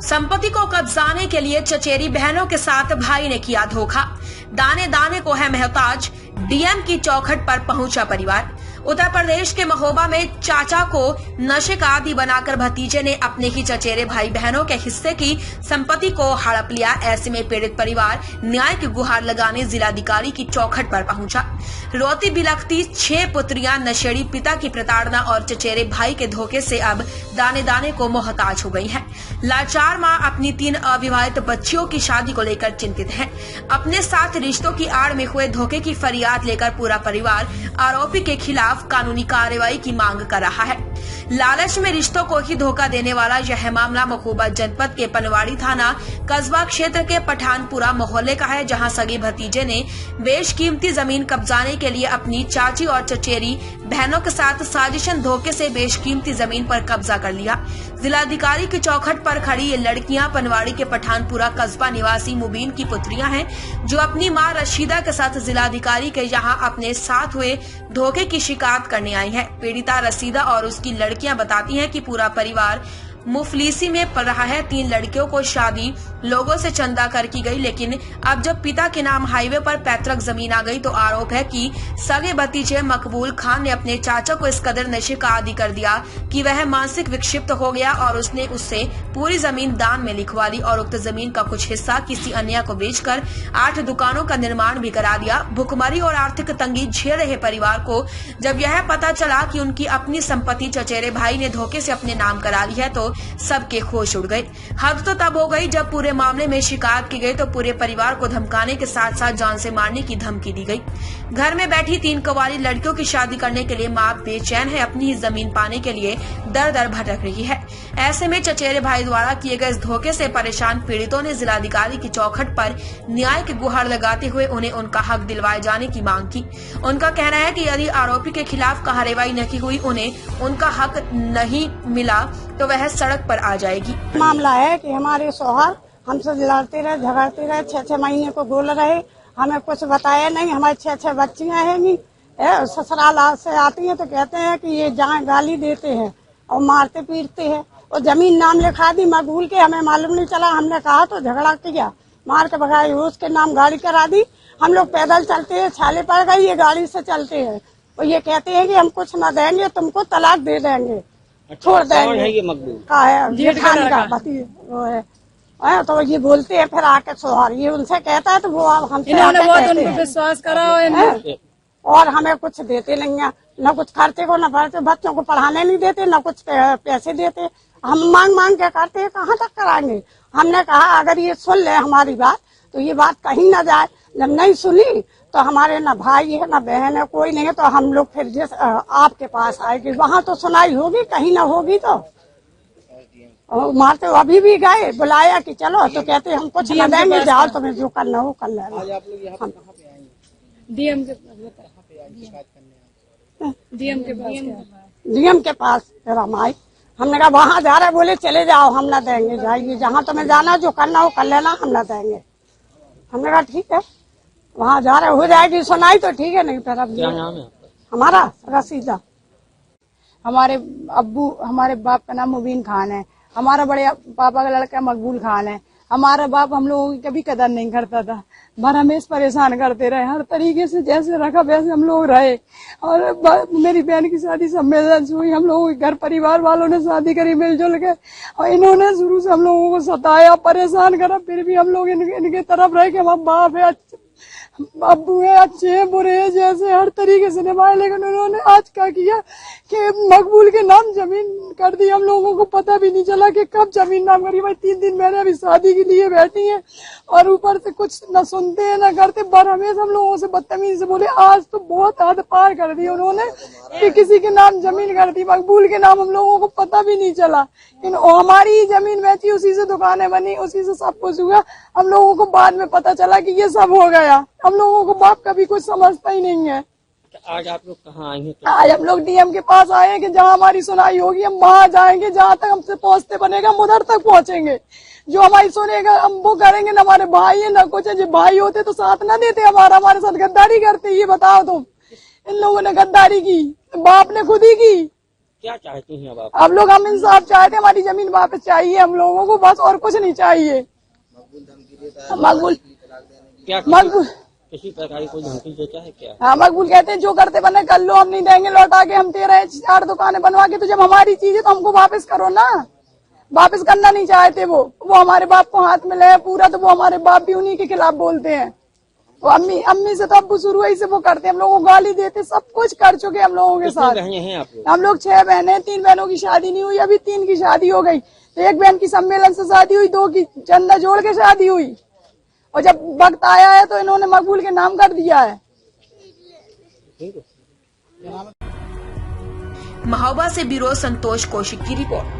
संपत्ति को कब्जाने के लिए चचेरी बहनों के साथ भाई ने किया धोखा। दाने दाने को है मोहताज, डीएम की चौखट पर पहुंचा परिवार। उत्तर प्रदेश के महोबा में चाचा को नशे का आदी बनाकर भतीजे ने अपने ही चचेरे भाई बहनों के हिस्से की संपत्ति को हड़प लिया। ऐसे में पीड़ित परिवार न्याय की गुहार लगाने जिलाधिकारी की चौखट पर पहुंचा। रोती बिलखती 6 पुत्रियां नशेड़ी पिता की प्रताड़ना और चचेरे भाई के धोखे से अब दाने दाने को मोहताज हो गई हैं। लाचार मां अपनी 3 अविवाहित बच्चियों की शादी को लेकर चिंतित है। अपने साथ रिश्तों की आड़ में हुए धोखे की फरियाद लेकर पूरा परिवार आरोपी के खिलाफ कानूनी कार्रवाई की मांग कर रहा है। लालच में रिश्तों को ही धोखा देने वाला यह मामला महोबा जनपद के पनवाड़ी थाना कस्बा क्षेत्र के पठानपुरा मोहल्ले का है, जहां सगे भतीजे ने बेशकीमती जमीन कब्जाने के लिए अपनी चाची और चचेरी बहनों के साथ साजिशन धोखे से बेशकीमती जमीन पर कब्जा कर लिया। जिलाधिकारी की चौखट पर खड़ी ये लड़कियां पनवाड़ी के पठानपुरा कस्बा निवासी मुबीन की पुत्रियां हैं, जो अपनी मां रशीदा के साथ जिलाधिकारी के यहां अपने साथ हुए धोखे की शिकायत करने आई है। पीड़िता रशीदा और उसकी लड़कियां बताती हैं कि पूरा परिवार मुफलिसी में पड़ रहा है। 3 लड़कियों को शादी लोगों से चंदा कर की गई, लेकिन अब जब पिता के नाम हाईवे पर पैतृक जमीन आ गई तो आरोप है कि सगे भतीजे मकबूल खान ने अपने चाचा को इस कदर नशे का आदी कर दिया कि वह मानसिक विक्षिप्त हो गया और उसने उससे पूरी जमीन दान में लिखवा दी और उक्त जमीन का कुछ हिस्सा किसी अन्य को बेचकर 8 दुकानों का निर्माण भी करा दिया। भुखमरी और आर्थिक तंगी झेल रहे परिवार को जब यह पता चला कि उनकी अपनी संपत्ति चचेरे भाई ने धोखे से अपने नाम करा ली है तो सबके होश उड़ गए। हद तो तब हो गई जब पूरे मामले में शिकायत की गई तो पूरे परिवार को धमकाने के साथ साथ जान से मारने की धमकी दी गई। घर में बैठी 3 कवारी लड़कियों की शादी करने के लिए मां बेचैन है, अपनी ही जमीन पाने के लिए दर दर भटक रही है। ऐसे में चचेरे भाई द्वारा किए गए इस धोखे से परेशान पीड़ितों ने जिलाधिकारी की चौखट पर न्याय की गुहार लगाते हुए उन्हें उनका हक दिलवाए जाने की मांग की। उनका कहना है कि यदि आरोपी के खिलाफ कार्रवाई नहीं हुई, उन्हें उनका हक नहीं मिला तो वह सड़क पर आ जाएगी। मामला है कि हमारे शौहर हमसे लड़ते रहे, झगड़ते रहे, 6-6 महीने को बोल रहे, हमें कुछ बताया नहीं। हमारी 6-6 बच्चियां हैं नहीं, ससुराल से आती हैं तो कहते हैं कि ये जहाँ गाली देते हैं और मारते पीटते हैं। और जमीन नाम लिखा दी मकबूल के, हमें मालूम नहीं चला। हमने कहा तो झगड़ा किया, मार के भगाई, उसके नाम गाड़ी करा दी। हम लोग पैदल चलते हैं, छाले पड़ गई, ये गाड़ी से चलते हैं और ये कहते हैं कि हम कुछ न देंगे, तुमको तलाक दे देंगे, छोड़ देंगे। ये मकबूल का है जेठानी का पति वो है। तो ये बोलते हैं फिर आके सोहर, ये उनसे कहता है तो वो हमसे आके विश्वास करा और हमें कुछ देते नहीं है, न कुछ खर्चे को, न पढ़ते, बच्चों को पढ़ाने नहीं देते, न कुछ पैसे देते। हम मांग मांग के करते हैं, कहाँ तक कराएंगे। हमने कहा अगर ये सुन ले हमारी बात तो ये बात कहीं न जाए। जब नहीं सुनी तो हमारे न भाई है न बहन है, कोई नहीं है, तो हम लोग फिर जैसे आपके पास आएगी, वहाँ तो सुनाई होगी, कहीं न होगी तो मारते। अभी भी गए, बुलाया कि चलो तो कहते हम कुछ न देंगे, जाओ तुम्हें जो करना हो कर लेना। डीएम के पास फिर हम आए, हमने कहा वहाँ जा रहे, बोले चले जाओ, हम न देंगे, जाइए जहाँ तुम्हें जाना, जो करना हो कर लेना, हम न देंगे। हमने कहा ठीक है, वहाँ जा रहे, हो जाएगी सुनाई तो ठीक है, नहीं फिर अब क्या नाम है हमारा रशीदा। हमारे हमारे बाप का नाम मुबीन खान है, हमारा बड़े पापा का लड़का मकबूल खान है। हमारा बाप हम लोगों की कभी कदर नहीं करता था, पर हमें परेशान करते रहे, हर तरीके से जैसे रखा वैसे हम लोग रहे। और मेरी बहन की शादी सम्मेलन से हुई, हम लोगों के घर परिवार वालों ने शादी करी मिलजुल के, और इन्होंने शुरू से हम लोगों को सताया, परेशान करा, फिर भी हम लोग इनके तरफ रहे कि हम बाप है, अब्बू है, अच्छे हैं, बुरे हैं, जैसे हर तरीके से निभाए। लेकिन उन्होंने आज क्या किया कि मकबूल के नाम जमीन कर दी। हम लोगों को पता भी नहीं चला कि कब जमीन नाम करी। भाई 3 दिन मैंने अभी शादी के लिए बैठी है और ऊपर से कुछ न सुनते हैं न करते, पर हमेशा हम लोगों से बदतमीजी से बोले। आज तो बहुत हद पार कर दी उन्होंने कि किसी के नाम जमीन कर दी, मकबूल के नाम हम लोगों को पता भी नहीं चला। हमारी ही जमीन बेची, उसी से दुकानें बनी, उसी से सब कुछ हुआ। हम लोगों को बाद में पता चला कि ये सब हो गया। हम लोगों को बाप कभी कुछ समझता ही नहीं है। आज आप लोग कहाँ आए हैं? आज हम लोग डीएम के पास आए हैं कि जहाँ हमारी सुनाई होगी हम वहाँ जाएंगे, जहाँ तक हमसे पहुँचते बनेगा हम उधर तक पहुँचेंगे। जो हमारी सुनेगा हम वो करेंगे। न हमारे भाई है न कुछ है, जो भाई होते तो साथ न देते, हमारे साथ गद्दारी करते। ये बताओ तुम, इन लोगों ने गद्दारी की, बाप ने खुद ही की। क्या चाहती हैं अब आप? अब लोग हम इंसाफ चाहते हैं, हमारी जमीन वापस चाहिए हम लोगों को, बस और कुछ नहीं चाहिए। मकबूल क्या मकबूल किसी प्रकार की कोई धमकी देता है क्या? हाँ, मकबूल कहते हैं जो करते बने कर लो, हम नहीं देंगे लौटा के, हम तेरा 4 दुकानें बनवा के, तो जब हमारी चीज है तो हमको वापस करो ना। वापस करना नहीं चाहते वो हमारे बाप को हाथ में ले पूरा, तो वो हमारे बाप भी उन्हीं के खिलाफ बोलते हैं। वो अम्मी से तो अब्बू शुरू ही से वो करते हैं, हम लोगों को गाली देते, सब कुछ कर चुके हम लोगों के साथ। बहनें हैं आप लोग? हम लोग 6 बहनें हैं, 3 बहनों की शादी नहीं हुई, अभी 3 की शादी हो गई। तो एक बहन की सम्मेलन से शादी हुई, 2 की चंदा जोड़ के शादी हुई, और जब वक्त आया है तो इन्होंने मकबूल के नाम कर दिया है। महोबा से ब्यूरो संतोष कौशिक की रिपोर्ट।